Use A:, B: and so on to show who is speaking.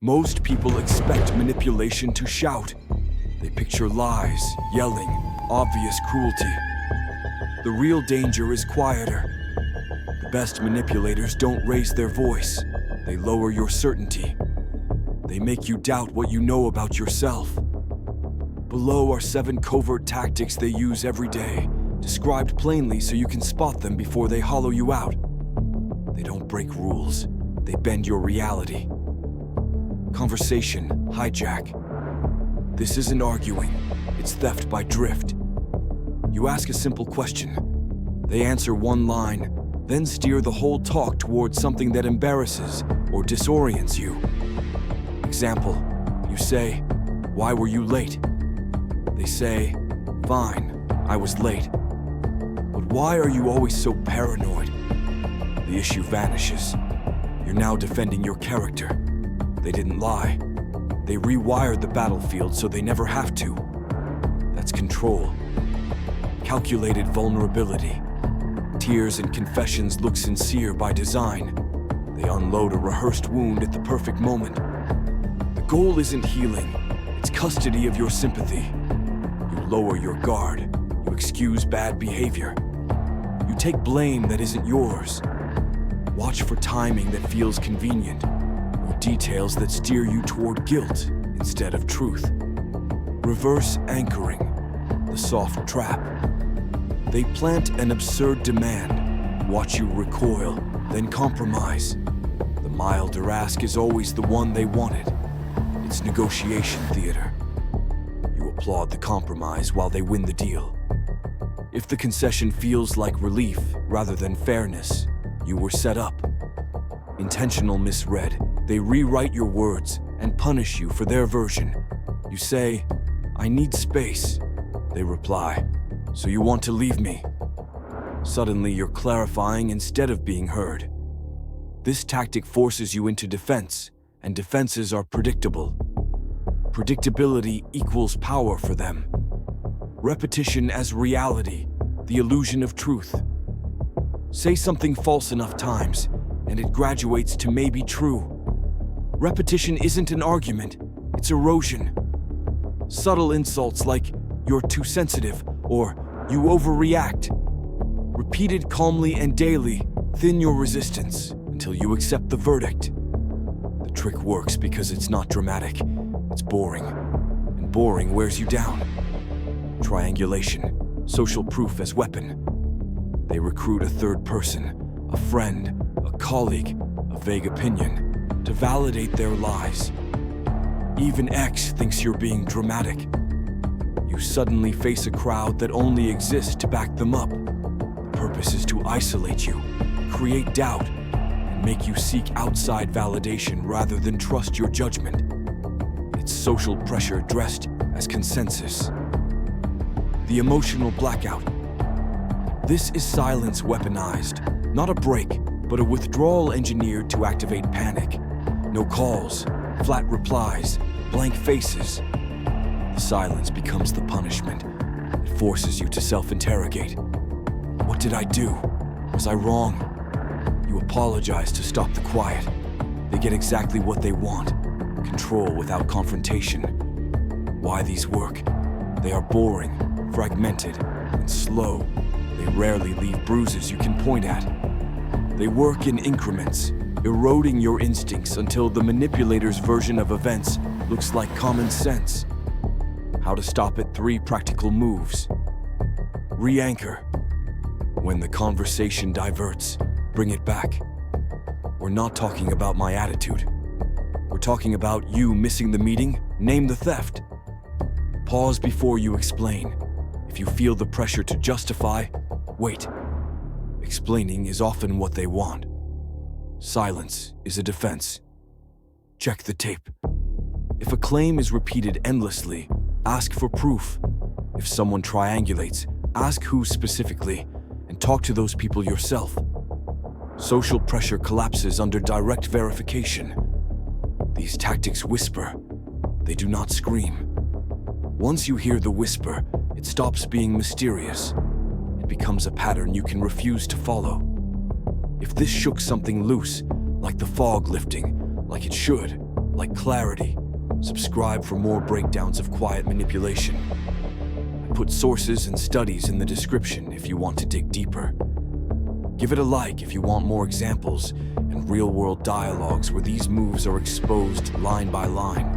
A: Most people expect manipulation to shout. They picture lies, yelling, obvious cruelty. The real danger is quieter. The best manipulators don't raise their voice. They lower your certainty. They make you doubt what you know about yourself. Below are 7 covert tactics they use every day, described plainly so you can spot them before they hollow you out. They don't break rules. They bend your reality. Conversation, hijack. This isn't arguing. It's theft by drift. You ask a simple question. They answer one line, then steer the whole talk towards something that embarrasses or disorients you. Example, you say, "Why were you late?" They say, "Fine, I was late." But why are you always so paranoid? The issue vanishes. You're now defending your character. They didn't lie. They rewired the battlefield so they never have to. That's control. Calculated vulnerability. Tears and confessions look sincere by design. They unload a rehearsed wound at the perfect moment. The goal isn't healing. It's custody of your sympathy. You lower your guard. You excuse bad behavior. You take blame that isn't yours. Watch for timing that feels convenient, or details that steer you toward guilt instead of truth. Reverse anchoring, the soft trap. They plant an absurd demand, watch you recoil, then compromise. The milder ask is always the one they wanted. It's negotiation theater. You applaud the compromise while they win the deal. If the concession feels like relief rather than fairness, you were set up. Intentional misread, they rewrite your words and punish you for their version. You say, "I need space." They reply, "So you want to leave me?" Suddenly you're clarifying instead of being heard. This tactic forces you into defense, and defenses are predictable. Predictability equals power for them. Repetition as reality, the illusion of truth. Say something false enough times, and it graduates to maybe true. Repetition isn't an argument, it's erosion. Subtle insults like, "You're too sensitive," or "You overreact." Repeated calmly and daily, thin your resistance until you accept the verdict. The trick works because it's not dramatic, it's boring. And boring wears you down. Triangulation, social proof as weapon. They recruit a third person, a friend, a colleague, a vague opinion, to validate their lies. Even X thinks you're being dramatic. You suddenly face a crowd that only exists to back them up. The purpose is to isolate you, create doubt, and make you seek outside validation rather than trust your judgment. It's social pressure dressed as consensus. The emotional blackout. This is silence weaponized, not a break, but a withdrawal engineered to activate panic. No calls, flat replies, blank faces. The silence becomes the punishment. It forces you to self-interrogate. What did I do? Was I wrong? You apologize to stop the quiet. They get exactly what they want, control without confrontation. Why these work? They are boring, fragmented, and slow. They rarely leave bruises you can point at. They work in increments, eroding your instincts until the manipulator's version of events looks like common sense. How to stop it: 3 practical moves. Re-anchor. When the conversation diverts, bring it back. We're not talking about my attitude. We're talking about you missing the meeting. Name the theft. Pause before you explain. If you feel the pressure to justify, wait. Explaining is often what they want. Silence is a defense. Check the tape. If a claim is repeated endlessly, ask for proof. If someone triangulates, ask who specifically, and talk to those people yourself. Social pressure collapses under direct verification. These tactics whisper. They do not scream. Once you hear the whisper, it stops being mysterious. It becomes a pattern you can refuse to follow. If this shook something loose, like the fog lifting, like it should, like clarity. Subscribe for more breakdowns of quiet manipulation. I put sources and studies in the description if you want to dig deeper. Give it a like if you want more examples and real-world dialogues where these moves are exposed line by line.